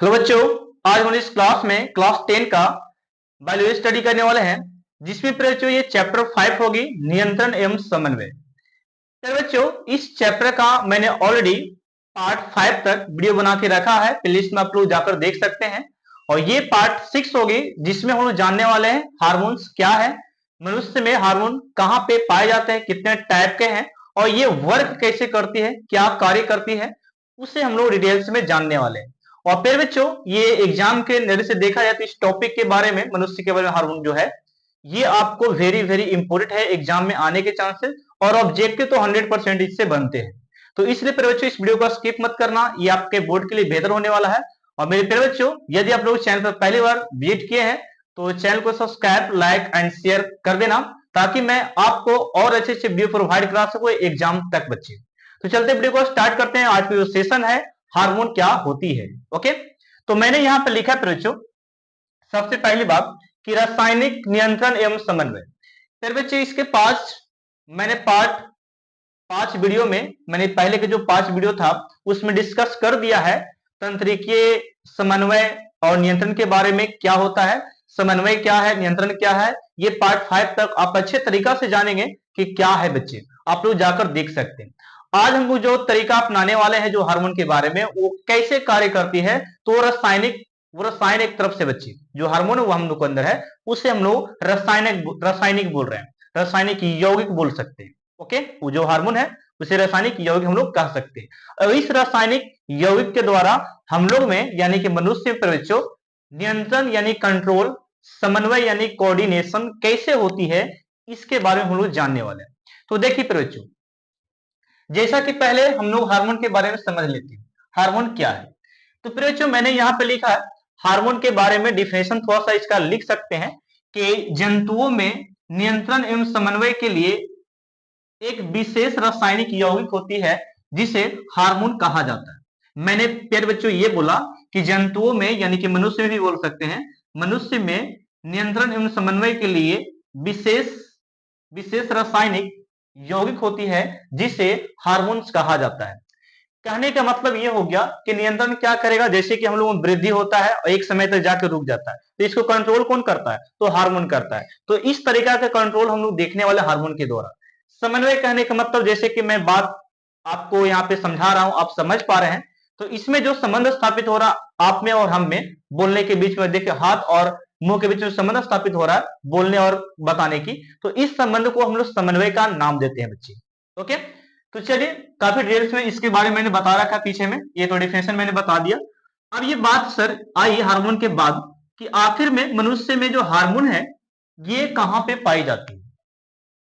Hello बच्चों, आज हम इस क्लास में क्लास 10 का बायोलॉजी स्टडी करने वाले हैं, जिसमें बच्चों ये चैप्टर 5 होगी, नियंत्रण एवं समन्वय। तो बच्चों, इस चैप्टर का मैंने ऑलरेडी पार्ट 5 तक वीडियो बना के रखा है, प्लेलिस्ट में आप लोग जाकर देख सकते हैं। और ये पार्ट 6 होगी, जिसमें हम लोग जानने वाले हैं हार्मोन्स क्या है, मनुष्य में हार्मोन कहाँ पे पाए जाते हैं, कितने टाइप के हैं, और ये वर्क कैसे करती है, क्या कार्य करती है, उसे हम लोग डिटेल्स में जानने वाले हैं। और फिर बच्चों, ये एग्जाम के नजर से देखा जाए तो इस टॉपिक के बारे में, मनुष्य के बारे में हार्मोन जो है, ये आपको वेरी वेरी इंपॉर्टेंट है एग्जाम में आने के चांसेस, और ऑब्जेक्टिव तो 100% इससे बनते हैं। तो इसलिए प्यारे बच्चों, इस वीडियो को स्किप मत करना, ये आपके बोर्ड के लिए बेहतर होने वाला है। और मेरे प्यारे बच्चों, यदि आप लोग चैनल पर पहली बार विजिट किए हैं तो चैनल को सब्सक्राइब, लाइक एंड शेयर कर देना, ताकि मैं आपको और अच्छे अच्छे वीडियो प्रोवाइड करा सकूं एग्जाम तक बच्चे। तो चलते वीडियो को स्टार्ट करते हैं। आज की जो सेशन है, हार्मोन क्या होती है। ओके, तो मैंने यहां पर लिखा है बच्चों, सबसे पहली बात कि रासायनिक नियंत्रण एवं समन्वय। फिर बच्चे, इसके मैंने पार्ट 5 वीडियो में, मैंने पहले के जो 5 वीडियो था उसमें डिस्कस कर दिया है तंत्रिकीय समन्वय और नियंत्रण के बारे में, क्या होता है, समन्वय क्या है, नियंत्रण क्या है। ये पार्ट 5 तक आप अच्छे तरीका से जानेंगे कि क्या है बच्चे, आप लोग जाकर देख सकते हैं। आज हम जो तरीका अपनाने वाले हैं जो हार्मोन के बारे में, वो कैसे कार्य करती है, तो वो रसायन एक तरफ से बच्चे, जो हार्मोन है वो हम लोग के अंदर है, उसे हम लोग रासायनिक बोल रहे हैं, रासायनिक यौगिक बोल सकते हैं। ओके, वो जो हार्मोन है उसे रासायनिक यौगिक हम लोग कह सकते हैं। और इस रासायनिक यौगिक के द्वारा हम लोग में, यानी कि मनुष्य में बच्चों, नियंत्रण यानी कंट्रोल, समन्वय यानी कोऑर्डिनेशन कैसे होती है, इसके बारे में हम लोग जानने वाले हैं। तो देखिए बच्चों, जैसा कि पहले हम लोग हार्मोन के बारे में समझ लेते हैं, हार्मोन क्या है। तो बच्चों, मैंने यहां पे लिखा है हार्मोन के बारे में डिफिनेशन, थोड़ा सा इसका लिख सकते हैं कि जंतुओं में नियंत्रण एवं समन्वय के लिए एक विशेष रासायनिक यौगिक होती है जिसे हार्मोन कहा जाता है। मैंने प्यारे बच्चों ये बोला कि जंतुओं में, यानी कि मनुष्य में भी बोल सकते हैं, मनुष्य में नियंत्रण एवं समन्वय के लिए विशेष विशेष रासायनिक यौगिक होती है जिसे हार्मोन्स कहा जाता है। कहने का मतलब ये हो गया कि नियंत्रण क्या करेगा, जैसे कि हम लोगों में वृद्धि होता है और एक समय तक जाकर रुक जाता है, तो इसको कंट्रोल कौन करता है, तो हार्मोन करता है। तो इस तरीका का कंट्रोल हम लोग देखने वाले हार्मोन के द्वारा। समन्वय कहने का मतलब, जैसे कि मैं बात आपको यहाँ पे समझा रहा हूं, आप समझ पा रहे हैं, तो इसमें जो संबंध स्थापित हो रहा आप में और हम में, बोलने के बीच में, देखिए हाथ और मुंह के बीच में संबंध स्थापित हो रहा है बोलने और बताने की, तो इस संबंध को हम लोग समन्वय का नाम देते हैं बच्चे। ओके, तो चलिए, काफी डिटेल्स में इसके बारे में मैंने बता रखा पीछे में, ये तो डिफिनेशन मैंने बता दिया। अब ये बात सर आई हार्मोन के बाद कि आखिर में मनुष्य में जो हार्मोन है ये कहां पे पाई जाती है।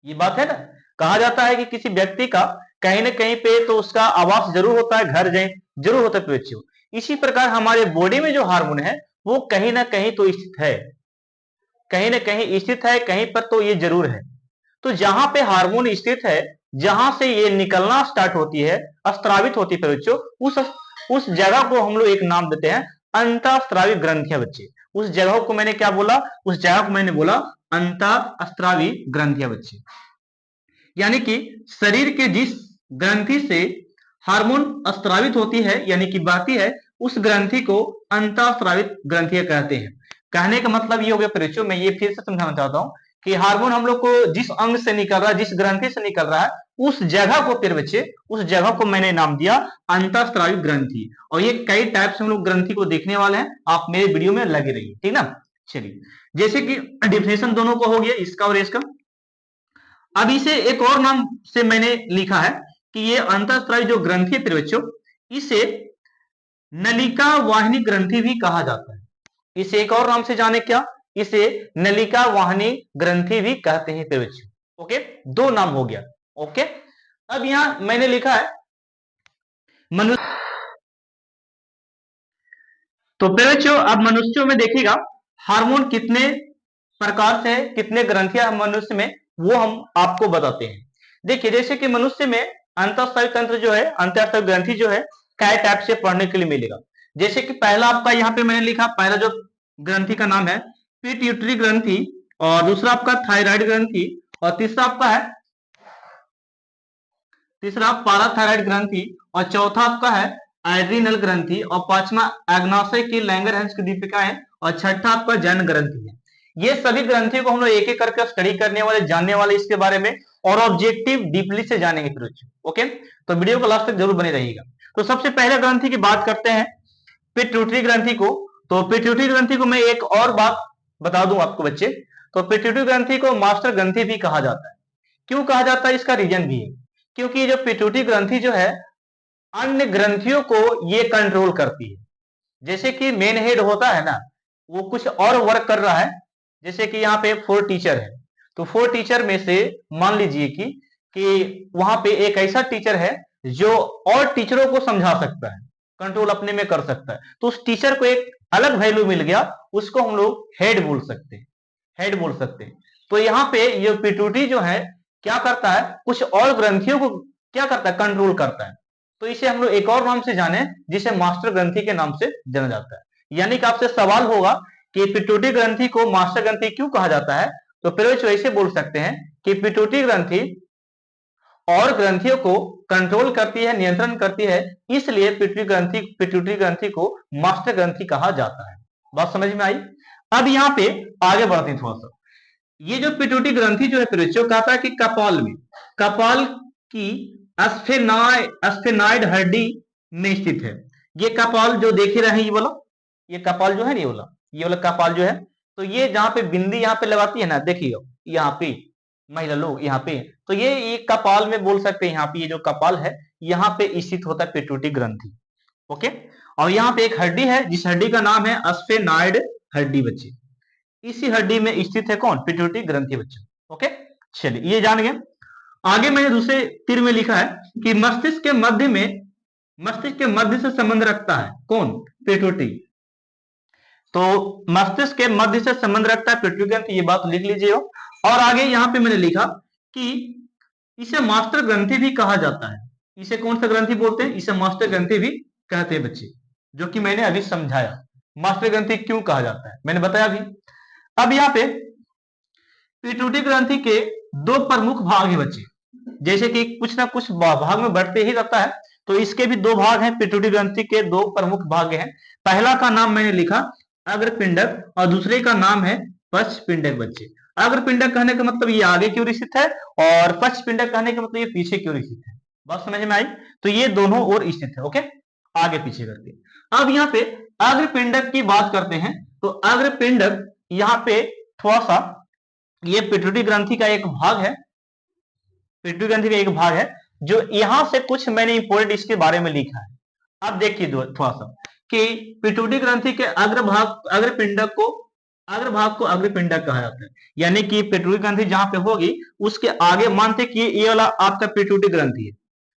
ये बात है ना, कहा जाता है कि किसी व्यक्ति का कहीं ना कहीं पे तो उसका आवास जरूर होता है, घर जरूर होता है बच्चों। इसी प्रकार हमारे बॉडी में जो हार्मोन है वो कहीं ना कहीं तो स्थित है, कहीं ना कहीं स्थित है, कहीं पर तो ये जरूर है। तो जहां पे हार्मोन स्थित है, जहां से ये निकलना स्टार्ट होती है, स्त्रावित होती है बच्चों, उस जगह को हम लोग एक नाम देते हैं अंतःस्त्रावी ग्रंथियां बच्चे। उस जगह को मैंने क्या बोला, उस जगह को मैंने बोला अंतःस्त्रावी ग्रंथियां बच्चे। यानी कि शरीर के जिस ग्रंथि से हार्मोन स्त्रावित होती है, यानी कि बहती है, उस ग्रंथि को अंतःस्रावित ग्रंथियां कहते हैं। कहने का मतलब ये हो गया बच्चों, मैं ये फिर से समझाना चाहता हूं कि हार्मोन हम लोग को जिस अंग से निकल रहा है, जिस ग्रंथि से निकल रहा है, उस जगह को फिर बच्चे, उस जगह को मैंने नाम दिया अंतःस्रावित ग्रंथि। और ये कई टाइप से हम लोग ग्रंथि को देखने वाले हैं, आप मेरे वीडियो में लगे रहिए, ठीक ना। चलिए, जैसे कि डिफिनेशन दोनों को हो गया, इसका और इसका। अब इसे एक और नाम से मैंने लिखा है कि ये अंतःस्रावी जो ग्रंथि है बच्चों, इसे नलिका वाहिनी ग्रंथि भी कहा जाता है। इसे एक और नाम से जाने क्या, इसे नलिका वाहिनी ग्रंथि भी कहते हैं बच्चों। ओके, दो नाम हो गया। ओके, अब यहां मैंने लिखा है मनुष्य। तो बच्चों, अब मनुष्यों में देखिएगा हार्मोन कितने प्रकार से, कितने ग्रंथियां मनुष्य में, वो हम आपको बताते हैं। देखिए, जैसे कि मनुष्य में अंतःस्रावी तंत्र जो है, अंतःस्रावी ग्रंथि जो है, कई टाइप से पढ़ने के लिए मिलेगा। जैसे कि पहला आपका यहाँ पे मैंने लिखा, पहला जो ग्रंथि का नाम है पिट्यूटरी ग्रंथि, और दूसरा आपका थायराइड ग्रंथि, और तीसरा पाराथायराइड ग्रंथि, और चौथा आपका है एड्रीनल ग्रंथि, और पांचवा अग्नाशय की लैंगरहैंस की दीपिका है, और छठा आपका जनन ग्रंथि है। ये सभी ग्रंथियों को हम लोग एक एक करके स्टडी करने वाले, जानने वाले इसके बारे में, और ऑब्जेक्टिव डीपली से जानेंगे फिर बच्चों। ओके, तो वीडियो को लास्ट तक जरूर बने रहिएगा। तो सबसे पहले ग्रंथि की बात करते हैं, पिट्यूटरी ग्रंथि को। तो पिट्यूटरी ग्रंथि को मैं एक और बात बता दूं आपको बच्चे, तो पिट्यूटरी ग्रंथि को मास्टर ग्रंथि भी कहा जाता है। क्यों कहा जाता है, इसका रीजन भी है, क्योंकि जो पिट्यूटरी ग्रंथि जो है अन्य ग्रंथियों को ये कंट्रोल करती है। जैसे कि मेन हेड होता है ना, वो कुछ और वर्क कर रहा है। जैसे कि यहाँ पे 4 टीचर है, तो 4 टीचर में से मान लीजिए कि वहां पे एक ऐसा टीचर है जो और टीचरों को समझा सकता है, कंट्रोल अपने में कर सकता है, तो उस टीचर को एक अलग वैल्यू मिल गया, उसको हम लोग हेड बोल सकते हैं, हेड बोल सकते हैं। तो यहाँ पे ये पिट्यूटरी जो है क्या करता है, कुछ और ग्रंथियों को क्या करता है, कंट्रोल करता है। तो इसे हम लोग एक और नाम से जाने, जिसे मास्टर ग्रंथि के नाम से जाना जाता है। यानी कि आपसे सवाल होगा कि पिट्यूटरी ग्रंथि को मास्टर ग्रंथि क्यों कहा जाता है, तो फिर ऐसे बोल सकते हैं कि पिट्यूटरी ग्रंथि और ग्रंथियों को कंट्रोल करती है, नियंत्रण करती है, इसलिए पिट्यूटरी ग्रंथि को मास्टर ग्रंथि कहा जाता है। बात समझ में आई। अब यहाँ पे आगे बढ़ते हैं थोड़ा सा। ये जो पिट्यूटरी ग्रंथि जो है बच्चों, कहता है कि कपाल में, कपाल की स्फेनॉइड हड्डी में स्थित है। ये कपाल जो देख ही रहे हैं, ये वाला, ये कपाल जो है, ये वाला कपाल जो है, तो ये जहां पे बिंदी यहाँ पे लगाती है ना, देखिए यहाँ पे महिला लोग यहाँ पे, तो ये कपाल में बोल सकते हैं। यहाँ पे ये जो कपाल है, यहाँ पे स्थित होता है पिट्यूटरी ग्रंथि। ओके, और यहाँ पे एक हड्डी है, जिस हड्डी का नाम है स्फेनॉइड हड्डी बच्चे। इसी हड्डी में स्थित है कौन, पिट्यूटरी ग्रंथि बच्चे। ओके, चलिए ये जान गए। आगे मैंने दूसरे तीर में लिखा है कि मस्तिष्क के मध्य से संबंध रखता है कौन, पिट्यूटरी। तो मस्तिष्क के मध्य से संबंध रखता है पिट्यूटरी ग्रंथि, ये बात लिख लीजिए। और आगे यहां पे मैंने लिखा कि इसे मास्टर ग्रंथि भी कहा जाता है। इसे कौन सा ग्रंथि बोलते हैं, इसे मास्टर ग्रंथि भी कहते हैं बच्चे, जो कि मैंने अभी समझाया। मास्टर ग्रंथि क्यों कहा जाता है मैंने बताया अभी। अब यहाँ पे पिट्यूटरी ग्रंथि के 2 प्रमुख भाग हैं बच्चे, जैसे कि कुछ ना कुछ भाग में बढ़ते ही रहता है, तो इसके भी 2 भाग हैं। पिट्यूटरी ग्रंथि के 2 प्रमुख भाग हैं। पहला का नाम मैंने लिखा अग्रपिंडक, और दूसरे का नाम है पश्चपिंडक बच्चे। अग्रपिंडक कहने का मतलब ये आगे की ओर स्थित है, और पश्चपिंडक कहने का मतलब ये पीछे की ओर स्थित है। बात समझ में आई। तो ये दोनों ओर स्थित है। ओके, आगे पीछे करके। अब यहाँ पे अग्रपिंडक की बात करते हैं, तो अग्रपिंडक यहाँ पे थोड़ा सा, ये पिट्यूटरी ग्रंथि का एक भाग है, पिट्यूटरी ग्रंथि का एक भाग है, जो यहां से कुछ मैंने इंपोर्टेंट इसके बारे में लिखा है। अब देखिए थोड़ा सा कि पिट्यूटरी ग्रंथि के अग्रभाग को अग्रपिंडक कहा जाता है। यानी कि पिट्यूटरी ग्रंथि जहां पे होगी, उसके आगे मानते कि ये वाला आपका पिट्यूटरी ग्रंथि है,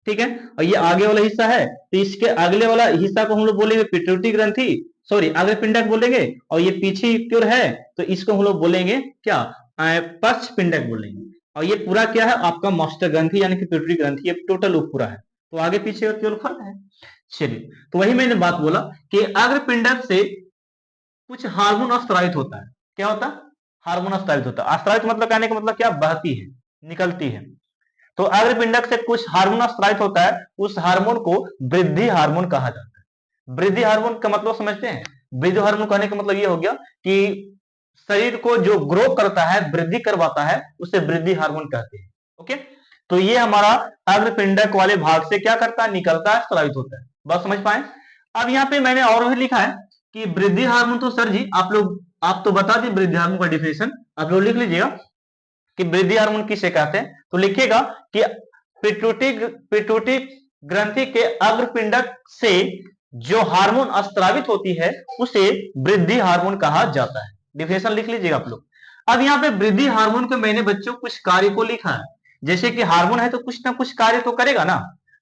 ठीक है, और ये आगे वाला हिस्सा है, तो इसके अगले वाला हिस्सा को हम लोग बोलेंगे पिट्यूटरी ग्रंथि, सॉरी अग्रपिंडक बोलेंगे, और ये पीछे की ओर है, तो इसको हम लोग बोलेंगे क्या, पश्चपिंडक बोलेंगे। और ये पूरा क्या है आपका मास्टर ग्रंथि, यानी कि पिट्यूटरी ग्रंथि, ये टोटल पूरा है। तो आगे पीछे केवल फर्क है। चलिए, तो वही मैंने बात बोला कि अग्रपिंडक से कुछ हार्मोन स्रावित होता है। क्या होता है, हार्मोन स्रावित होता है। स्रावित मतलब कहने का मतलब क्या, बहती है, निकलती है। तो अग्रपिंडक से कुछ हार्मोन स्रावित होता है, उस हार्मोन को वृद्धि हार्मोन कहा जाता है। वृद्धि हार्मोन का मतलब समझते हैं। वृद्धि हार्मोन कहने का मतलब ये हो गया कि शरीर को जो ग्रो करता है, वृद्धि करवाता है, उसे वृद्धि हार्मोन कहते हैं। ओके, तो ये हमारा अग्रपिंडक वाले भाग से क्या करता है, निकलता है, स्रावित होता है। बात समझ पाए। अब यहाँ पे मैंने और भी लिखा है कि वृद्धि हार्मोन, तो सर जी आप तो बता दी वृद्धि हार्मोन का डिफिनेशन, आप लोग लिख लीजिएगा कि वृद्धि हार्मोन किसे कहते हैं। तो लिखिएगा कि पिट्यूटरी ग्रंथि के अग्रपिंडक से जो हार्मोन स्रावित होती है, उसे वृद्धि हार्मोन कहा जाता है। डिफिनेशन लिख लीजिएगा आप लोग। अब यहाँ पे वृद्धि हार्मोन के मैंने बच्चों कुछ कार्य को लिखा है। जैसे कि हार्मोन है तो कुछ ना कुछ कार्य तो करेगा ना,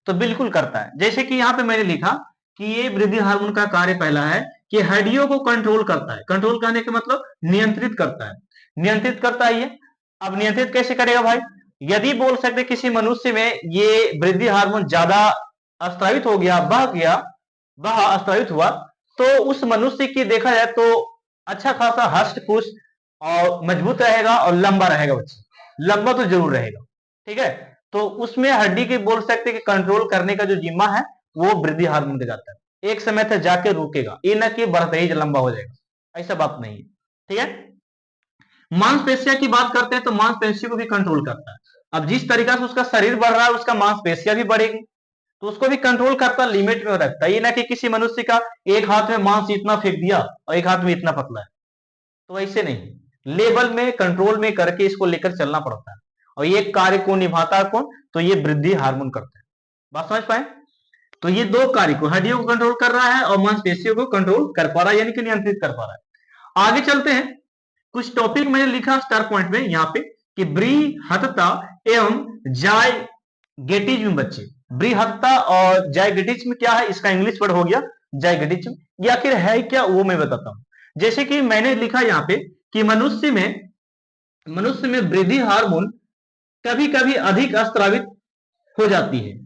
तो बिल्कुल करता है। जैसे कि यहाँ पे मैंने लिखा कि ये वृद्धि हार्मोन का कार्य पहला है कि हड्डियों को कंट्रोल करता है। कंट्रोल करने का मतलब नियंत्रित करता है, नियंत्रित करता है ये। अब नियंत्रित कैसे करेगा भाई, यदि बोल सकते किसी मनुष्य में ये वृद्धि हार्मोन ज्यादा स्रावित हो गया, बह स्रावित हुआ, तो उस मनुष्य की देखा जाए तो अच्छा खासा हष्ट पुष्ट और मजबूत रहेगा, और लंबा रहेगा बच्चे, लंबा तो जरूर रहेगा, ठीक है। तो उसमें हड्डी के बोल सकते कि कंट्रोल करने का जो जिम्मा है वो वृद्धि हार्मोन का जाता है। एक समय तक जाके रुकेगा, ये ना कि बढ़ते ही लंबा हो जाएगा, ऐसा बात नहीं है। ठीक है, मांसपेशिया की बात करते हैं तो मांसपेशियों को भी कंट्रोल करता है। अब जिस तरीका से उसका शरीर बढ़ रहा है उसका मांसपेशियां भी बढ़ेगी, तो उसको भी कंट्रोल करता, लिमिट में रखता है। ये ना कि किसी मनुष्य का एक हाथ में मांस इतना फेंक दिया और एक हाथ में इतना पतला है, तो ऐसे नहीं, लेवल में कंट्रोल में करके इसको लेकर चलना पड़ता है। और ये कार्य को निभाता है कौन, तो ये वृद्धि हार्मोन करता है। बात समझ पाए? तो ये दो कार्य को, हड्डियों को कंट्रोल कर रहा है और मांसपेशियों को कंट्रोल कर पा रहा है, यानी कि नियंत्रित कर पा रहा है। आगे चलते हैं, कुछ टॉपिक मैंने लिखा स्टार पॉइंट में यहाँ पे कि बृहत्ता एवं जायगेटिज्म। बच्चे, बृहत्ता और जायगेटिज्म क्या है, इसका इंग्लिश वर्ड हो गया जायगेटिज्म। ये आखिर है क्या, वो मैं बताता हूं। जैसे कि मैंने लिखा यहाँ पे कि मनुष्य में वृद्धि हार्मोन कभी कभी अधिक स्त्रावित हो जाती है।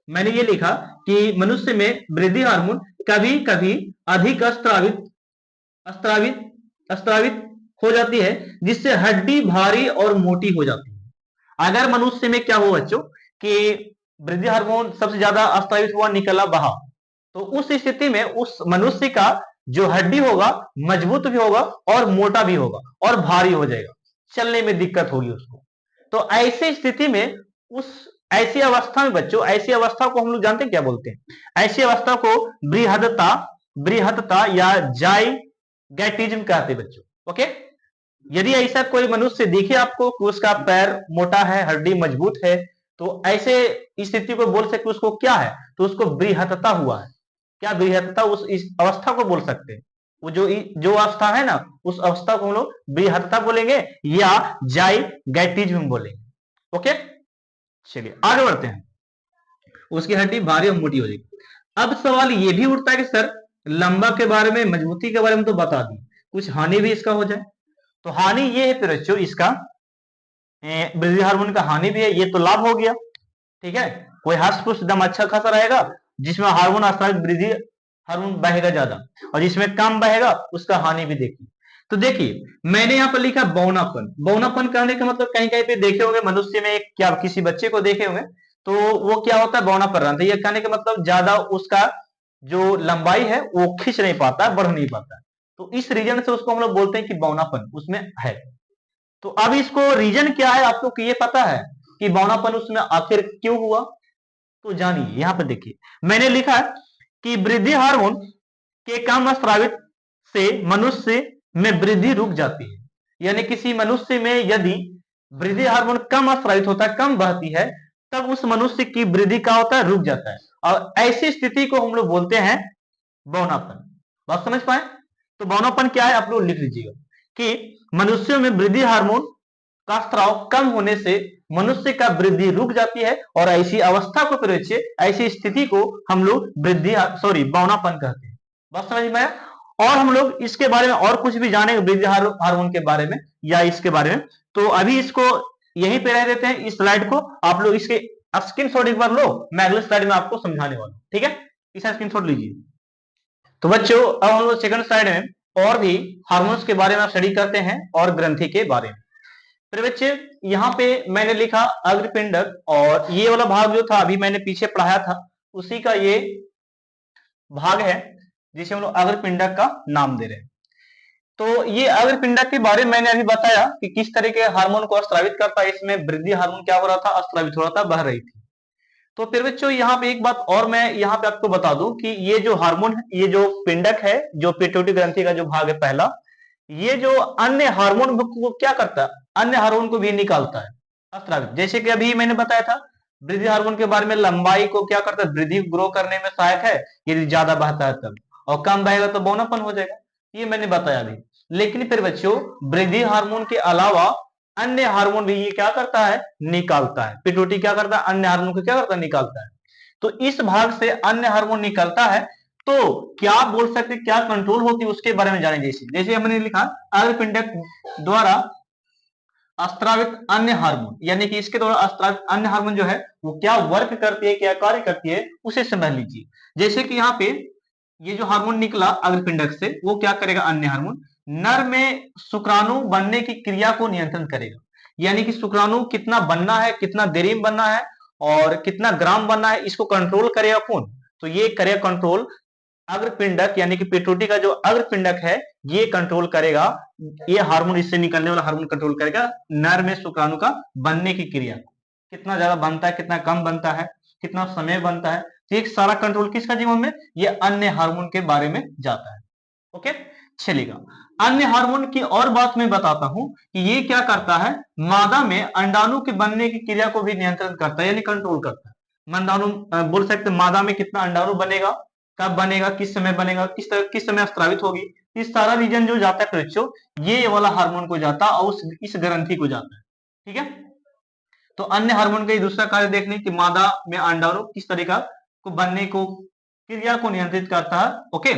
मैंने ये लिखा कि मनुष्य में वृद्धि हार्मोन कभी कभी अधिक स्त्रावित स्त्रावित स्त्रावित हो जाती है, जिससे हड्डी भारी और मोटी हो जाती है। अगर मनुष्य में क्या हो बच्चों कि वृद्धि हार्मोन सबसे ज्यादा स्त्रावित हुआ, निकला बाहर, तो उस स्थिति में उस मनुष्य का जो हड्डी होगा मजबूत भी होगा और मोटा भी होगा और भारी हो जाएगा, चलने में दिक्कत होगी उसको। तो ऐसी स्थिति में, उस ऐसी अवस्था में बच्चों, ऐसी अवस्था को हम लोग जानते हैं क्या बोलते हैं, ऐसी अवस्था को बृहत्ता बृहत्ता या जायगैटिज्म कहते हैं बच्चों। ओके, यदि ऐसा कोई मनुष्य दिखे आपको कि उसका पैर मोटा है, हड्डी मजबूत है, तो ऐसे स्थिति को बोल सकते उसको क्या है, तो उसको बृहत्ता हुआ है। क्या बृहत्ता, उस इस अवस्था को बोल सकते हैं। वो जो अवस्था है ना, उस अवस्था को हम लोग बृहत्ता बोलेंगे या जायगैटिज्म बोलेंगे। ओके, चलिए आगे बढ़ते हैं। उसकी हड्डी भारी और मोटी हो जाएगी। अब सवाल ये भी उठता है कि सर, लंबा के बारे में, मजबूती के बारे में तो बता दी, कुछ हानि भी इसका हो जाए। तो हानि ये है फिर बच्चों, इसका वृद्धि हार्मोन का हानि भी है, ये तो लाभ हो गया। ठीक है, कोई हष्ट पुष्ट दम अच्छा खासा रहेगा, जिसमें हार्मोन आस्थानिक वृद्धि हार्मोन बहेगा ज्यादा, और जिसमें कम बहेगा उसका हानि भी देखिए। तो देखिए मैंने यहाँ पर लिखा बौनापन। बौनापन कहने का मतलब, कहीं कहीं पे देखे होंगे मनुष्य में, क्या किसी बच्चे को देखे होंगे, तो वो क्या होता है, बौनापन रहता है। ये कहने का मतलब ज्यादा उसका जो लंबाई है वो खींच नहीं पाता, बढ़ नहीं पाता। तो इस रीजन से उसको हम लोग बोलते हैं कि बौनापन उसमें है। तो अब इसको रीजन क्या है आपको कि ये पता है कि बौनापन उसमें आखिर क्यों हुआ, तो जानिए। यहां पर देखिए मैंने लिखा है कि वृद्धि हार्मोन के कम स्रावित से मनुष्य में वृद्धि रुक जाती है। यानी किसी मनुष्य में यदि वृद्धि हार्मोन कम स्रावित होता है, कम बहती है, तब उस मनुष्य की वृद्धि का होता है, रुक जाता है, और ऐसी स्थिति को हम लोग बोलते हैं बौनापन। बात समझ पाए? तो बौनापन क्या है आप लोग लिख लीजिएगा कि मनुष्यों में वृद्धि हार्मोन का स्त्राव कम होने से मनुष्य का वृद्धि रुक जाती है, और ऐसी अवस्था को फिर ऐसी स्थिति को हम लोग बौनापन कहते हैं। बात समझ में आया? और हम लोग इसके बारे में और कुछ भी जानेंगे वृद्धि हार्मोन के बारे में या इसके बारे में, तो अभी इसको यहीं पे रह देते हैं। इस स्लाइड को आप लोग इसके स्क्रीनशॉट एक बार लो, मैं अगले स्लाइड में आपको समझाने वाला हूं। ठीक है, इसका स्क्रीनशॉट लीजिए। तो बच्चों अब हम लोग सेकंड स्लाइड में और भी हार्मोन्स के बारे में स्टडी करते हैं और ग्रंथि के बारे में। फिर बच्चे यहाँ पे मैंने लिखा अग्रपिंडक, और ये वाला भाग जो था अभी मैंने पीछे पढ़ाया था, उसी का ये भाग है जिसे हम लोग अग्रपिंडक का नाम दे रहे हैं। तो ये अग्रपिंडक के बारे में मैंने अभी बताया कि किस तरह के हार्मोन को स्रावित करता है। इसमें वृद्धि हार्मोन क्या हो रहा था, स्रावित हो रहा था, बह रही थी। तो फिर बच्चों यहाँ पे एक बात और मैं यहाँ पे आपको बता दूं कि ये जो हार्मोन, ये जो पिंडक है, जो पिट्यूटरी ग्रंथि का जो भाग है पहला, ये जो अन्य हार्मोन को क्या करता है, अन्य हार्मोन को भी निकालता है, स्रावित। जैसे कि अभी मैंने बताया था वृद्धि हार्मोन के बारे में, लंबाई को क्या करता है, वृद्धि ग्रो करने में सहायक है यदि ज्यादा बहता है तब, और कम बहेगा तो बौनापन हो जाएगा, ये मैंने बताया अभी। लेकिन फिर बच्चों वृद्धि हार्मोन के अलावा अन्य हार्मोन भी ये क्या करता है, निकालता है। पिट्यूटरी क्या करता है, अन्य हार्मोन को क्या करता है, निकालता है। तो इस भाग से अन्य हार्मोन निकलता है, तो क्या बोल सकते, क्या कंट्रोल होती है उसके बारे में जाने। जैसे जैसे हमने लिखा अग्रपिंडक द्वारा स्त्रावित अन्य हार्मोन, यानी कि इसके द्वारा स्त्रावित अन्य हार्मोन जो है वो क्या वर्क करती है, क्या कार्य करती है, उसे समझ लीजिए। जैसे कि यहाँ पे ये जो हार्मोन निकला अग्रपिंडक से, वो क्या करेगा, अन्य हार्मोन नर में शुक्राणु बनने की क्रिया को नियंत्रण करेगा। यानी कि शुक्राणु कितना बनना है, कितना देरी में बनना है और कितना ग्राम बनना है, इसको कंट्रोल करेगा कौन, तो ये करेगा कंट्रोल अग्रपिंडक यानी कि पिट्यूटरी का जो अग्रपिंडक है ये कंट्रोल करेगा, ये हार्मोन, इससे निकलने वाला हार्मोन कंट्रोल करेगा नर में शुक्राणु का बनने की क्रिया, कितना ज्यादा बनता है, कितना कम बनता है, कितना समय बनता है, तो ये सारा कंट्रोल किसका जिम्मे में, ये अन्य हार्मोन के बारे में जाता है। ओके, चलेगा। अन्य हार्मोन की और बात मैं बताता हूं कि ये क्या करता है, मादा में अंडाणु के बनने की क्रिया को भी नियंत्रण करता है यानी कंट्रोल करता है। मंडाणु बोल सकते मादा में कितना अंडाणु बनेगा, कब बनेगा, किस समय बनेगा, किस समय स्त्रावित होगी, इस सारा रीजन जो जाता है बच्चों, ये वाला हार्मोन को जाता है और इस ग्रंथि को जाता है। ठीक है, तो अन्य हार्मोन का दूसरा कार्य देखने कि मादा में अंडाणु किस तरीका को बनने को क्रिया को नियंत्रित करता है। ओके,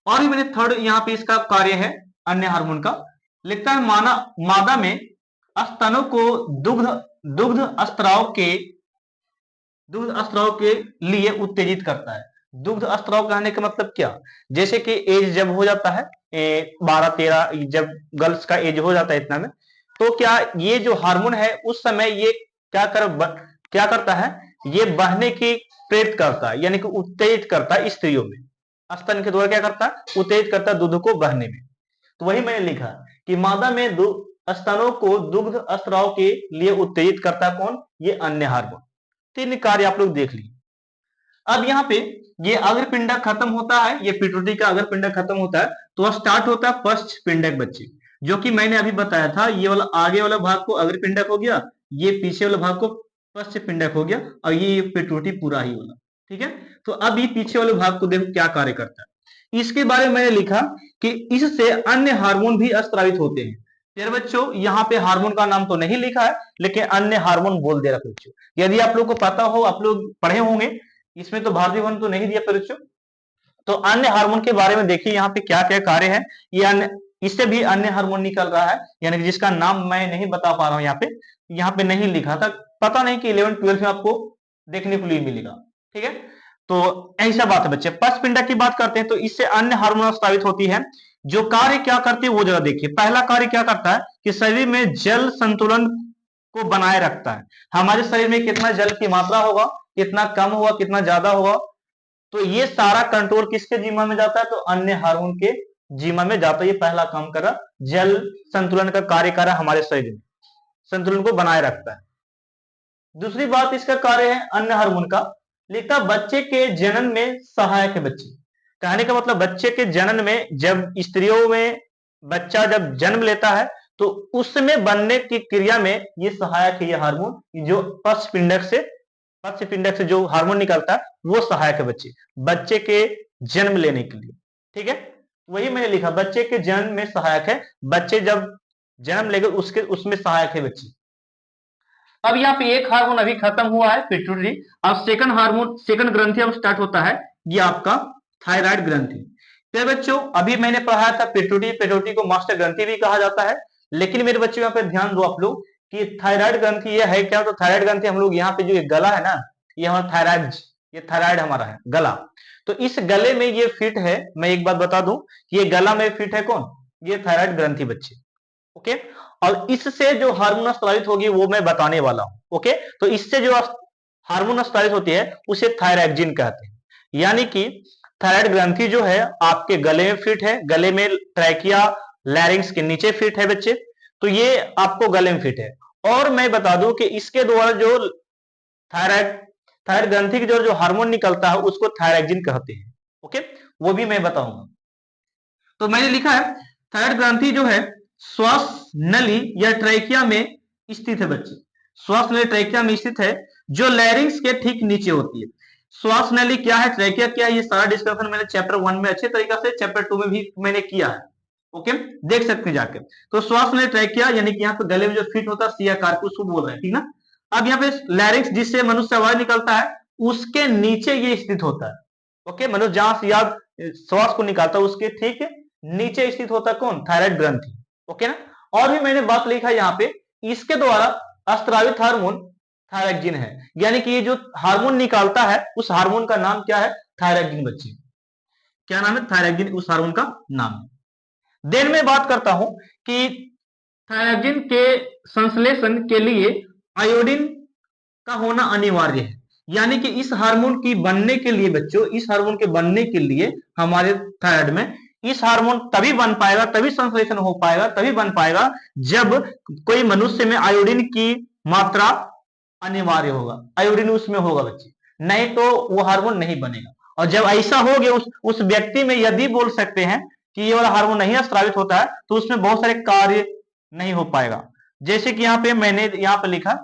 और भी मैंने थर्ड यहाँ पे इसका कार्य है अन्य हार्मोन का, लिखता है मादा में स्तनों को दुग्ध दुग्ध स्त्राव के लिए उत्तेजित करता है। दुग्ध स्त्राव कहने का मतलब क्या, जैसे कि एज जब हो जाता है 12-13, जब गर्ल्स का एज हो जाता है इतना में, तो क्या ये जो हार्मोन है उस समय ये क्या करता है, ये बहने की प्रेरित करता है यानी कि उत्तेजित करता है स्त्रियों में, स्तन के द्वारा क्या करता है, उत्तेजित करता है दूध को बहने में। तो वही मैंने लिखा कि मादा में स्तनों को दुग्ध स्त्राव के लिए उत्तेजित करता है कौन, ये अन्य हार्मोन। तीन कार्य आप लोग देख लिए। अब यहाँ पे ये अग्रपिंडक खत्म होता है, ये पिट्यूटरी का अग्रपिंडक खत्म होता है, तो स्टार्ट होता है पश्च पिंडक बच्चे, जो कि मैंने अभी बताया था, ये वाला आगे वाला भाग को अग्रपिंडक हो गया, ये पीछे वाला भाग को पश्च पिंडक हो गया, और ये पिट्यूटरी पूरा ही वाला। ठीक है, तो अब ये पीछे वाले भाग को देखो क्या कार्य करता है। इसके बारे में मैंने लिखा कि इससे अन्य हार्मोन भी स्त्रावित होते हैं। फिर बच्चों यहाँ पे हार्मोन का नाम तो नहीं लिखा है, लेकिन अन्य हार्मोन बोल दे रहा बच्चों, यदि आप लोग को पता हो, आप लोग पढ़े होंगे, इसमें तो भारतीय वन तो नहीं दिया बच्चों। तो अन्य हार्मोन के बारे में देखिए यहाँ पे क्या क्या कार्य है, ये अन्य, इससे भी अन्य हार्मोन निकल रहा है, यानी कि जिसका नाम मैं नहीं बता पा रहा हूँ, यहाँ पे नहीं लिखा था, पता नहीं कि 11-12 में आपको देखने को लिए मिलेगा। ठीक है, तो ऐसा बात है बच्चे। पश्च पिंडक की बात करते हैं तो इससे अन्य हार्मोन स्रावित होती है, जो कार्य क्या करती है वो जरा देखिए। पहला कार्य क्या करता है कि शरीर में जल संतुलन को बनाए रखता है। हमारे शरीर में कितना जल की मात्रा होगा, कितना कम हुआ, कितना ज्यादा हुआ, तो ये सारा कंट्रोल किसके जिम्मा में जाता है, तो अन्य हार्मोन के जिम्मा में जाता है। ये पहला काम कर रहा, जल संतुलन का कार्य कर रहा है, हमारे शरीर में संतुलन को बनाए रखता है। दूसरी बात इसका कार्य है अन्य हार्मोन का, लिखता बच्चे के जनन में सहायक है। बच्चे कहने का मतलब बच्चे के जनन में, जब स्त्रियों में बच्चा जब जन्म लेता है तो उसमें बनने की क्रिया में ये सहायक है, ये हार्मोन जो पश्च पिंडक से जो हार्मोन निकलता है वो सहायक है बच्चे के जन्म लेने के लिए। ठीक है, वही मैंने लिखा, बच्चे के जन्म में सहायक है, बच्चे जब जन्म लेगा उसके उसमें सहायक है बच्चे। अब यहाँ पे एक हार्मोन अभी खत्म हुआ है पिट्यूटरी, अब सेकंड हार्मोन, सेकंड ग्रंथि अब स्टार्ट होता है, ये आपका थायराइड ग्रंथि। तो बच्चों अभी मैंने पढ़ाया था पिट्यूटरी को मास्टर ग्रंथि भी कहा जाता है, लेकिन मेरे बच्चों यहाँ पे ध्यान दो आप लोग कि थायराइड ग्रंथि ये है क्या, तो थायराइड ग्रंथि हम लोग यहाँ पे जो ये गला है ना, ये हमारा थायराइड, ये थायराइड हमारा है गला, तो इस गले में ये फिट है। मैं एक बात बता दूं कि ये गला में फिट है कौन, ये थायराइड ग्रंथि बच्चे। ओके, और इससे जो हार्मोन स्रावित होगी वो मैं बताने वाला हूं। ओके, तो इससे जो हार्मोन स्रावित होती है उसे थायरैक्जिन कहते हैं, यानी कि थायराइड ग्रंथि जो है आपके गले में फिट है, गले में ट्रैकिया लैरिंग्स के नीचे फिट है बच्चे, तो ये आपको गले में फिट है। और मैं बता दूं कि इसके द्वारा जो थायराइड थायराइड ग्रंथि की जो हार्मोन निकलता है उसको थायरैक्जिन कहते हैं। ओके, वो भी मैं बताऊंगा। तो मैंने लिखा है थायराइड ग्रंथि जो है श्वास नली या ट्रैकिया में स्थित है बच्चे, श्वास नली ट्रैकिया में स्थित है, जो लैरिंग्स के ठीक नीचे होती है। श्वास नली क्या है, ट्रैकिया क्या है, ये सारा डिस्कशन मैंने चैप्टर 1 में अच्छे तरीके से, चैप्टर 2 में भी मैंने किया है। ओके, देख सकते हैं जाके। तो श्वास नली ट्रैकिया यानी कि यहाँ पे गले में जो फिट होता है सी आकार को, उसको बोल रहे हैं, ठीक ना। अब यहाँ पे लैरिंग्स जिससे मनुष्य आवाज निकलता है उसके नीचे ये स्थित होता है। ओके, मनुष्य जहां से याद श्वास को निकालता है उसके ठीक नीचे स्थित होता है कौन, थायराइड ग्रंथि। ओके ना। और भी मैंने बात लिखा यहाँ पे, इसके द्वारा स्रावित हार्मोन थायरैक्जिन है, यानी कि ये जो हार्मोन निकालता है उस हार्मोन का नाम क्या है, थायरैक्जिन बच्चे। क्या नाम है, थायरैक्जिन उस हार्मोन का नाम है। देन मैं बात करता हूं कि थायरैक्जिन के संश्लेषण के लिए आयोडीन का होना अनिवार्य है। यानी कि इस हार्मोन की बनने के लिए बच्चों, इस हार्मोन के बनने के लिए हमारे थायराइड में इस हार्मोन तभी बन पाएगा, तभी संश्लेषण हो पाएगा, तभी बन पाएगा जब कोई मनुष्य में आयोडीन की मात्रा अनिवार्य होगा, आयोडीन उसमें होगा बच्चे, नहीं तो वो हार्मोन नहीं बनेगा। और जब ऐसा हो गया उस व्यक्ति में, यदि बोल सकते हैं कि ये वाला हार्मोन नहीं स्रावित होता है, तो उसमें बहुत सारे कार्य नहीं हो पाएगा। जैसे कि यहाँ पे मैंने यहाँ पे लिखा,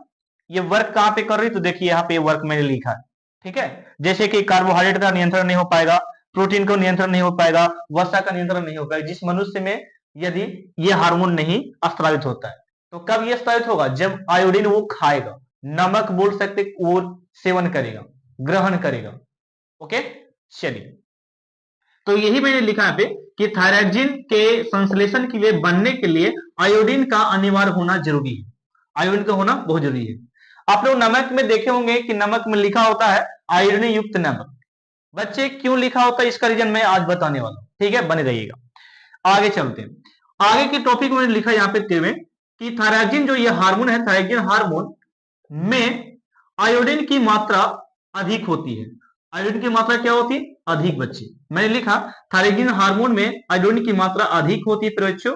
ये वर्क कहाँ पे कर रही, तो देखिए यहाँ पे वर्क मैंने लिखा है, ठीक है। जैसे कि कार्बोहाइड्रेट का नियंत्रण नहीं हो पाएगा, प्रोटीन का नियंत्रण नहीं हो पाएगा, वसा का नियंत्रण नहीं हो पाएगा जिस मनुष्य में यदि ये हार्मोन नहीं स्रावित होता है। तो कब ये स्रावित होगा, जब आयोडीन वो खाएगा, नमक बोल सकते वो सेवन करेगा, ग्रहण करेगा। ओके, चलिए, तो यही मैंने लिखा है पे कि थायरॉक्सिन के संश्लेषण के लिए, बनने के लिए आयोडीन का अनिवार्य होना जरूरी है, आयोडीन का होना बहुत जरूरी है। आप लोग नमक में देखे होंगे कि नमक में लिखा होता है आयोडीन युक्त नमक। बच्चे क्यों लिखा होता है, इसका रीजन मैं आज बताने वाला हूं, ठीक है, बने रहिएगा। आगे चलते हैं, आगे के टॉपिक में लिखा यहाँ पे 13 कि थायरॉक्सिन जो ये हार्मोन है, थायरॉक्सिन हार्मोन में आयोडीन की मात्रा अधिक होती है। आयोडीन की मात्रा क्या होती है, अधिक बच्चे। मैंने लिखा थायरॉक्सिन हार्मोन में आयोडीन की मात्रा अधिक होती है बच्चों,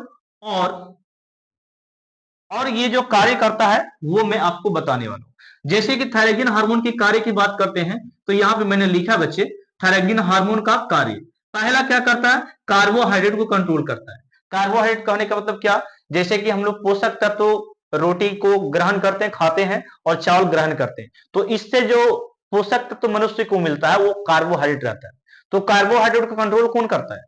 और ये जो कार्य करता है वो मैं आपको बताने वाला हूं। जैसे कि थायरॉक्सिन हार्मोन की कार्य की बात करते हैं, तो यहाँ पे मैंने लिखा बच्चे थायरॉक्सिन हार्मोन का कार्य। पहला क्या करता है, कार्बोहाइड्रेट को कंट्रोल करता है। कार्बोहाइड्रेट कहने का मतलब क्या, जैसे कि हम लोग पोषक तत्व तो रोटी को ग्रहण करते हैं, खाते हैं, और चावल ग्रहण करते हैं, तो इससे जो पोषक तत्व मनुष्य को मिलता है वो कार्बोहाइड्रेट रहता है। तो कार्बोहाइड्रेट को कंट्रोल कौन करता है,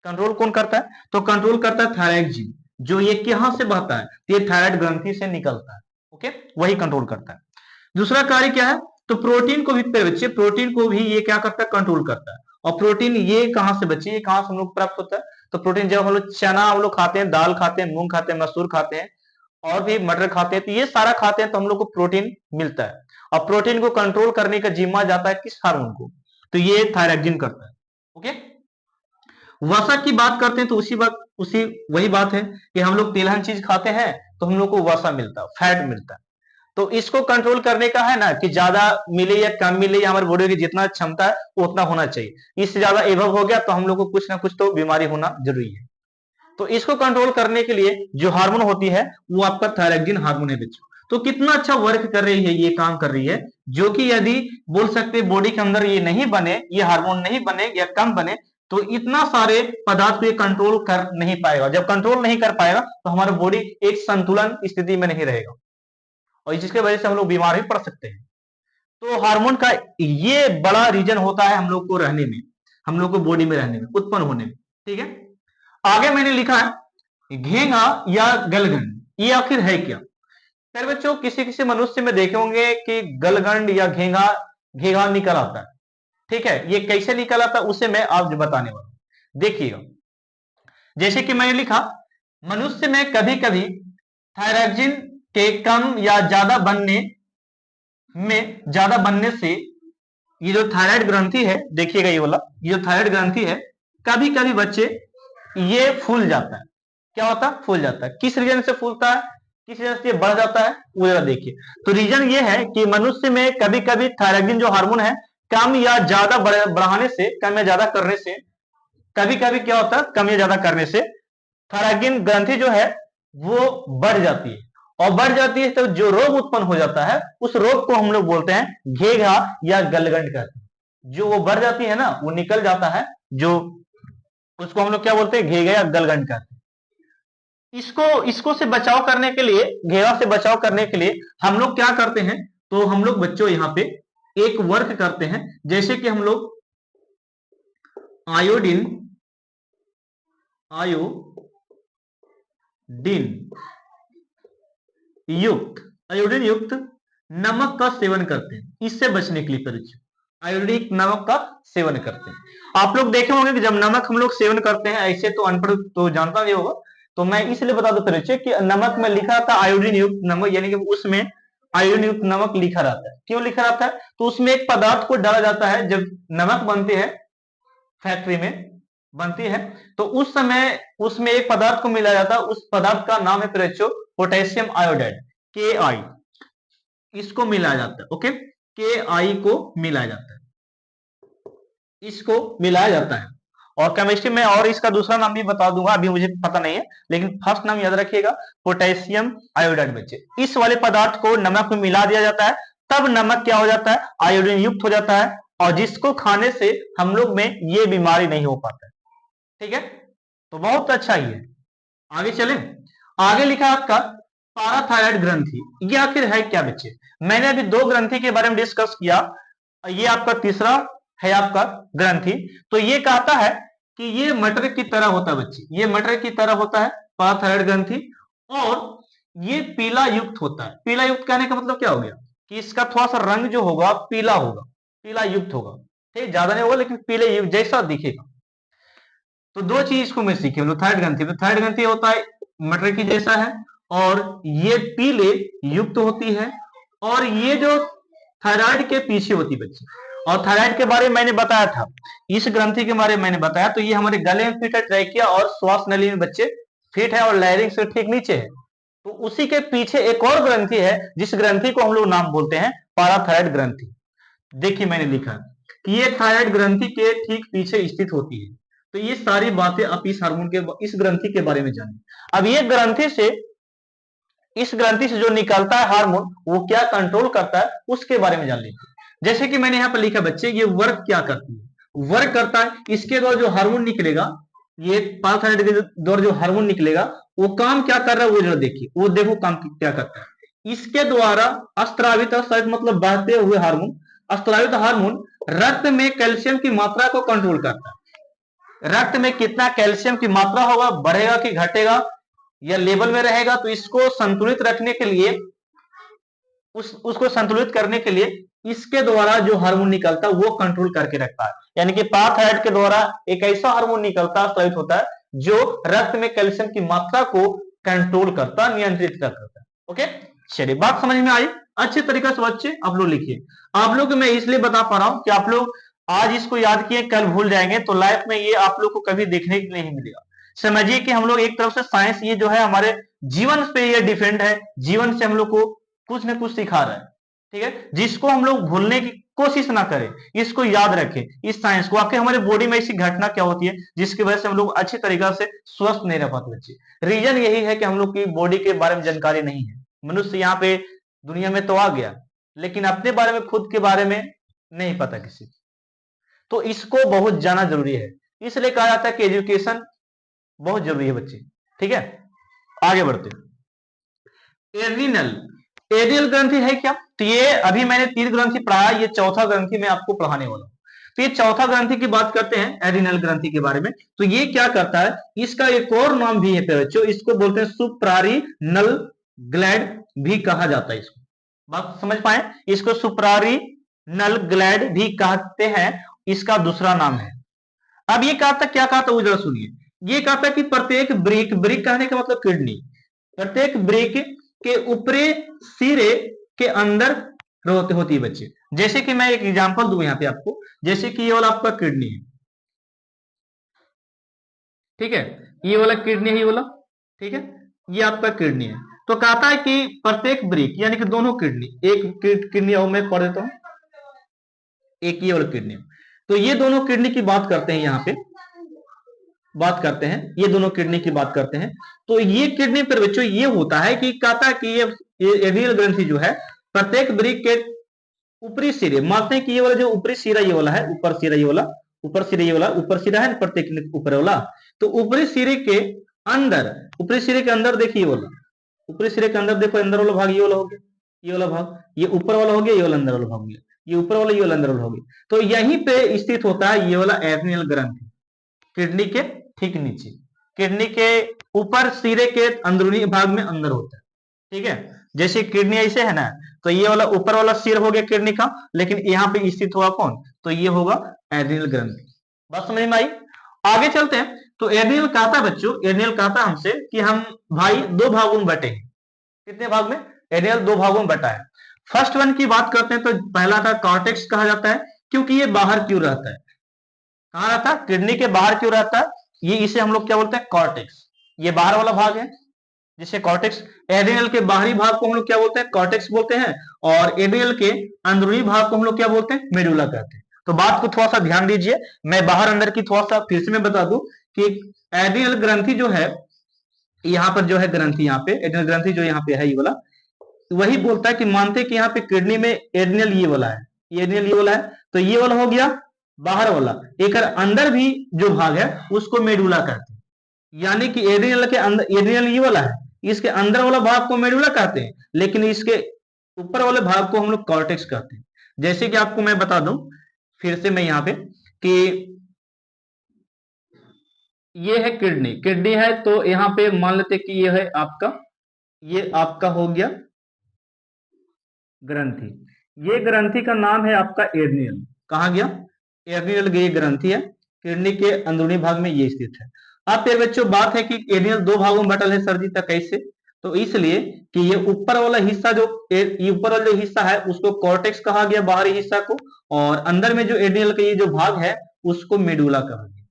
कंट्रोल कौन करता है, तो कंट्रोल करता है थायरॉक्सिन। जो ये कहां से बहता है, तो ये थायराइड ग्रंथि से निकलता है। ओके, वही कंट्रोल करता है। दूसरा कार्य क्या है, तो प्रोटीन को भी बच्चे, प्रोटीन को भी ये क्या करता है, कंट्रोल करता है। और प्रोटीन ये कहां से बच्चे, ये कहां से हम लोग प्राप्त होता है, तो प्रोटीन जब हम लोग चना हम लोग खाते हैं, दाल खाते हैं, मूंग खाते हैं, मसूर खाते हैं, और भी मटर खाते हैं, तो ये सारा खाते हैं तो हम लोग को प्रोटीन मिलता है। और प्रोटीन को कंट्रोल करने का जिम्मा जाता है किस हार्मोन को, तो ये थायरॉक्सिन करता है। ओके, वसा की बात करते हैं तो उसी वही बात है कि हम लोग तिलहन चीज खाते हैं तो हम लोग को वसा मिलता है, फैट मिलता है। तो इसको कंट्रोल करने का है ना कि ज्यादा मिले या कम मिले, या हमारे बॉडी की जितना क्षमता है उतना होना चाहिए। इससे ज्यादा एवब हो गया तो हम लोग को कुछ ना कुछ तो बीमारी होना जरूरी है। तो इसको कंट्रोल करने के लिए जो हार्मोन होती है वो आपका थायरॉक्सिन हार्मोन है बच्चों। तो कितना अच्छा वर्क कर रही है, ये काम कर रही है, जो कि यदि बोल सकते बॉडी के अंदर ये नहीं बने, ये हार्मोन नहीं बने या कम बने, तो इतना सारे पदार्थ को ये कंट्रोल कर नहीं पाएगा। जब कंट्रोल नहीं कर पाएगा तो हमारा बॉडी एक संतुलन स्थिति में नहीं रहेगा, और जिसके वजह से हम लोग बीमार भी पड़ सकते हैं। तो हार्मोन का ये बड़ा रीजन होता है हम लोग को रहने में, हम लोग को बॉडी में रहने में, उत्पन्न होने में, ठीक है। आगे मैंने लिखा है घेंगा या गलगंड, ये आखिर है क्या। फिर बच्चों किसी किसी मनुष्य में देखे होंगे कि गलगंड या घेंगा घेंगा निकल आता है, ठीक है। ये कैसे निकल आता है उसे मैं आज बताने वाला हूं, देखिएगा। जैसे कि मैंने लिखा, मनुष्य में कभी कभी थायरॉक्सिन के कम या ज्यादा बनने से ये जो थायराइड ग्रंथि है, देखिएगा ये वाला, ये जो थायराइड ग्रंथि है, कभी कभी बच्चे ये फूल जाता है। क्या होता है, फूल जाता है। किस रीजन से फूलता है, किस रीजन से ये बढ़ जाता है, वो जरा देखिए। तो रीजन ये है कि मनुष्य में कभी कभी थायरॉक्सिन जो हार्मोन है कम या ज्यादा बढ़ाने से, कम या ज्यादा करने से, कभी कभी क्या होता है, कम या ज्यादा करने से थायरॉक्सिन ग्रंथि जो है वो बढ़ जाती है। और बढ़ जाती है तो जो रोग उत्पन्न हो जाता है उस रोग को हम लोग बोलते हैं घेघा या गलगंड कहते हैं। जो वो बढ़ जाती है ना, वो निकल जाता है, जो उसको हम लोग क्या बोलते हैं, घेघा या गलगंड कहते हैं। इसको से बचाव करने के लिए, घेघा से बचाव करने के लिए हम लोग क्या करते हैं, तो हम लोग बच्चों यहाँ पे एक वर्क करते हैं। जैसे कि हम लोग आयोडीन आयोडीन युक्त नमक का सेवन करते हैं, इससे बचने के लिए परीक्षा आयोडीन नमक का सेवन करते हैं। आप लोग देखे होंगे कि जब नमक हम लोग सेवन करते हैं, ऐसे तो अनपढ़ तो जानता नहीं होगा, तो मैं इसलिए बता दूं परीक्षा कि नमक में लिखा था आयोडीन युक्त नमक, यानी कि उसमें आयोडीन युक्त नमक लिखा रहता है। क्यों लिखा रहता है, तो उसमें एक पदार्थ को डाला जाता है। जब नमक बनती है, फैक्ट्री में बनती है, तो उस समय उसमें एक पदार्थ को मिला जाता है, उस पदार्थ का नाम है पोटेशियम आयोडाइड, के आई, इसको मिलाया जाता है। ओके, के आई को मिलाया जाता है, इसको मिलाया जाता है। और केमिस्ट्री में और इसका दूसरा नाम भी बता दूंगा, अभी मुझे पता नहीं है, लेकिन फर्स्ट नाम याद रखिएगा, पोटेशियम आयोडाइड बच्चे। इस वाले पदार्थ को नमक में मिला दिया जाता है, तब नमक क्या हो जाता है, आयोडीन युक्त हो जाता है, और जिसको खाने से हम लोग में ये बीमारी नहीं हो पाता है। ठीक है, तो बहुत अच्छा ही है। आगे चले, आगे लिखा आपका पाराथायराइड ग्रंथि। ये आखिर है क्या बच्चे? मैंने अभी दो ग्रंथि के बारे में डिस्कस किया, ये आपका तीसरा है आपका ग्रंथि। तो ये कहता है कि ये मटर की तरह होता है बच्चे, ये मटर की तरह होता है पाराथायराइड ग्रंथि, और ये पीला युक्त होता है। पीला युक्त कहने का मतलब क्या हो गया कि इसका थोड़ा सा रंग जो होगा पीला होगा, पीला युक्त होगा, ठीक, ज्यादा नहीं होगा लेकिन पीले युक्त जैसा दिखेगा। तो दो चीज इसको मैं सीखे, मतलब थायराइड ग्रंथि में, थायराइड ग्रंथि होता है मटर की जैसा है, और ये पीले युक्त होती है, और ये जो थायराइड के पीछे होती है बच्चे। और थायराइड के बारे में मैंने बताया था, इस ग्रंथि के बारे में मैंने बताया, तो ये हमारे गले में फिट है, ट्रैकिया और श्वास नली में बच्चे फिट है, और लैरिंक्स से ठीक नीचे है। तो उसी के पीछे एक और ग्रंथि है, जिस ग्रंथि को हम लोग नाम बोलते हैं पाराथायराइड ग्रंथि। देखिए मैंने लिखा कि ये थायराइड ग्रंथि के ठीक पीछे स्थित होती है। तो ये सारी बातें आप इस हार्मोन के, इस ग्रंथि के बारे में जानें। अब ये ग्रंथि से, इस ग्रंथि से जो निकलता है हार्मोन, वो क्या कंट्रोल करता है उसके बारे में जान लीजिए। जैसे कि मैंने यहाँ पर लिखा बच्चे, ये वर्क क्या करती है, वर्क करता है, इसके द्वारा जो हार्मोन निकलेगा, ये पाराथायराइड के द्वारा जो हार्मोन निकलेगा, वो काम क्या कर रहा है वो जरा देखिए, वो देखो काम क्या करता है। इसके द्वारा अस्त्रावित, मतलब बहते हुए हार्मोन, अस्त्रावित हार्मोन रक्त में कैल्शियम की मात्रा को कंट्रोल करता है। रक्त में कितना कैल्शियम की मात्रा होगा, बढ़ेगा कि घटेगा, या लेवल में रहेगा, तो इसको संतुलित रखने के लिए, उसको संतुलित करने के लिए इसके द्वारा जो हार्मोन निकलता है वो कंट्रोल करके रखता है। यानी कि पाराथायराइड के द्वारा एक ऐसा हार्मोन निकलता है, स्रावित होता है, जो रक्त में कैल्शियम की मात्रा को कंट्रोल करता, नियंत्रित करता है। ओके, चलिए बात समझ में आई अच्छे तरीके से बच्चे? आप लोग लिखिए। आप लोग मैं इसलिए बता पा रहा हूं कि आप लोग आज इसको याद किए, कल भूल जाएंगे, तो लाइफ में ये आप लोग को कभी देखने को नहीं मिलेगा। समझिए कि हम लोग एक तरफ से साइंस, ये जो है हमारे जीवन पे ये डिपेंड है, जीवन से हम लोग को कुछ न कुछ सिखा रहा है। ठीक है, जिसको हम लोग भूलने की कोशिश ना करें, इसको याद रखें, इस साइंस को। आखिर हमारे बॉडी में ऐसी घटना क्या होती है जिसकी वजह से हम लोग अच्छी तरीके से स्वस्थ नहीं रह पाते बच्चे? रीजन यही है कि हम लोग की बॉडी के बारे में जानकारी नहीं है। मनुष्य यहाँ पे दुनिया में तो आ गया, लेकिन अपने बारे में, खुद के बारे में नहीं पता किसी को। तो इसको बहुत जाना जरूरी है, इसलिए कहा जाता है कि एजुकेशन बहुत जरूरी है बच्चे। ठीक है, आगे बढ़ते हैं। एड्रिनल, एड्रिनल ग्रंथि है क्या? तो ये अभी मैंने 3 ग्रंथि पढ़ाया, ये चौथा ग्रंथि मैं आपको पढ़ाने वाला हूं। तो ये चौथा ग्रंथि की बात करते हैं, एड्रिनल ग्रंथि के बारे में। तो ये क्या करता है, इसका एक और नाम भी है बच्चों, इसको बोलते हैं सुप्रारिनल ग्लैंड भी कहा जाता है। इसको बात समझ पाए, इसको सुप्रारिनल ग्लैंड भी कहते हैं, इसका दूसरा नाम है। अब ये कहता क्या कहता है, जरा सुनिए। ये कहता है कि प्रत्येक ब्रिक, ब्रिक कहने का मतलब किडनी, प्रत्येक ब्रिक के ऊपरी सिरे के अंदर होती है बच्चे। जैसे कि मैं एक एग्जांपल दूं यहां पे आपको, जैसे कि ये वाला आपका किडनी है, ठीक है, ये वाला किडनी है, ये वाला, ठीक है, ये आपका किडनी है। तो कहता है कि प्रत्येक ब्रिक, यानी कि दोनों किडनी, एक किडनी और मैं पढ़ देता हूं, एक ये वाला किडनी। तो ये दोनों किडनी की बात करते हैं, यहां पे बात करते हैं, ये दोनों किडनी की बात करते हैं। तो ये किडनी पर बच्चों ये होता है कि कहता है कि ये एड्रिनल ग्रंथि जो है, प्रत्येक ब्रिक के ऊपरी सिरे, मानते हैं कि ये वाला जो ऊपरी सिरा ये वाला है, ऊपर सिरा ये वाला, ऊपर सिरा ये वाला, ऊपर सिरा है प्रत्येक ऊपर वाला। तो ऊपरी सिरे के अंदर, ऊपरी सिरे के अंदर देखिए वाला, ऊपरी सिरे के अंदर देखो, अंदर वाला भाग ये वाला हो गया, ये वाला भाग, ये ऊपर वाला हो गया, ये वाला अंदर वाला भाग हो गया, ये ऊपर वाला, ये वाला अंदर वाला हो गया। तो यहीं पे स्थित होता है ये वाला एड्रिनल ग्रंथि, किडनी के ठीक नीचे, किडनी के ऊपर सिरे के अंदरूनी भाग में अंदर होता है। ठीक है, जैसे किडनी ऐसे है ना, तो ये वाला ऊपर वाला सिर हो गया किडनी का, लेकिन यहाँ पे स्थित होगा कौन, तो ये होगा एड्रिनल ग्रंथि। बात समझ में आई? आगे चलते हैं। तो एड्रिनल कहता बच्चों, एड्रिनल कहता हमसे कि हम भाई 2 भागों में बटे हैं। कितने भाग में? एड्रिनल 2 भागों में बटा है। फर्स्ट वन की बात करते हैं, तो पहला का कॉर्टेक्स कहा जाता है, क्योंकि ये बाहर क्यों रहता है, कहां रहता है, किडनी के बाहर क्यों रहता है, ये इसे हम लोग क्या बोलते हैं, कॉर्टेक्स। ये बाहर वाला भाग है, जिसे कॉर्टेक्स, एड्रिनल के बाहरी भाग को हम लोग क्या बोलते हैं, कॉर्टेक्स बोलते हैं, और एड्रिनल के अंदरूनी भाग को हम लोग क्या बोलते हैं, मेडुला कहते हैं। तो बात को थोड़ा सा ध्यान दीजिए, मैं बाहर अंदर की थोड़ा सा फिर से मैं बता दूं कि एड्रिनल ग्रंथि जो है, यहाँ पर जो है ग्रंथि, यहाँ पे एड्रिनल ग्रंथि जो यहाँ पे है ये वाला, वही बोलता है कि मानते हैं कि यहाँ पे किडनी में एड्रिनल ये वाला है, ये एड्रिनल ये वाला है, तो ये वाला हो गया बाहर वाला। एक अंदर भी जो भाग है उसको मेडुला कहते हैं, यानी कि एड्रिनल के अंदर, एड्रिनल ये वाला है, इसके अंदर वाला भाग को मेडुला कहते हैं, लेकिन इसके ऊपर वाले भाग को हम लोग कॉर्टेक्स कहते हैं। जैसे कि आपको मैं बता दूं फिर से मैं यहाँ पे कि ये है किडनी, किडनी है तो यहाँ पे मान लेते कि ये है आपका, ये आपका हो गया ग्रंथि, ये ग्रंथि का नाम है आपका एड्रिनल। कहा गया, एड्रिनल ये ग्रंथि है, किडनी के अंदरूनी भाग में ये स्थित है। अब फिर बच्चों बात है कि एड्रिनल दो भागों में बटल है सर जी, तक कैसे, तो इसलिए कि ये ऊपर वाला हिस्सा जो, ये ऊपर वाला जो हिस्सा है उसको कॉर्टेक्स कहा गया, बाहरी हिस्सा को, और अंदर में जो एड्रिनल का ये जो भाग है उसको मेडुला कहा गया।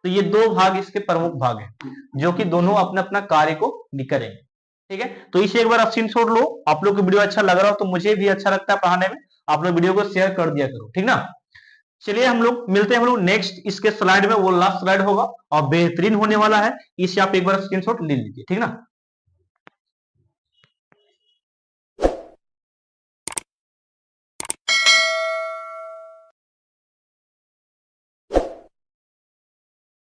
तो ये दो भाग इसके प्रमुख भाग हैं, जो कि दोनों अपने अपना कार्य को भी करेंगे। ठीक है, तो इसे एक बार आप स्क्रीनशॉट लो। आप लोग को वीडियो अच्छा लग रहा हो तो मुझे भी अच्छा लगता है पढ़ाने में, आप लोग वीडियो को शेयर कर दिया करो, ठीक ना। चलिए हम लोग मिलते हैं हम लोग नेक्स्ट इसके स्लाइड में, वो लास्ट स्लाइड होगा और बेहतरीन होने वाला है, इसे आप एक बार स्क्रीनशॉट ले लीजिए, ठीक ना।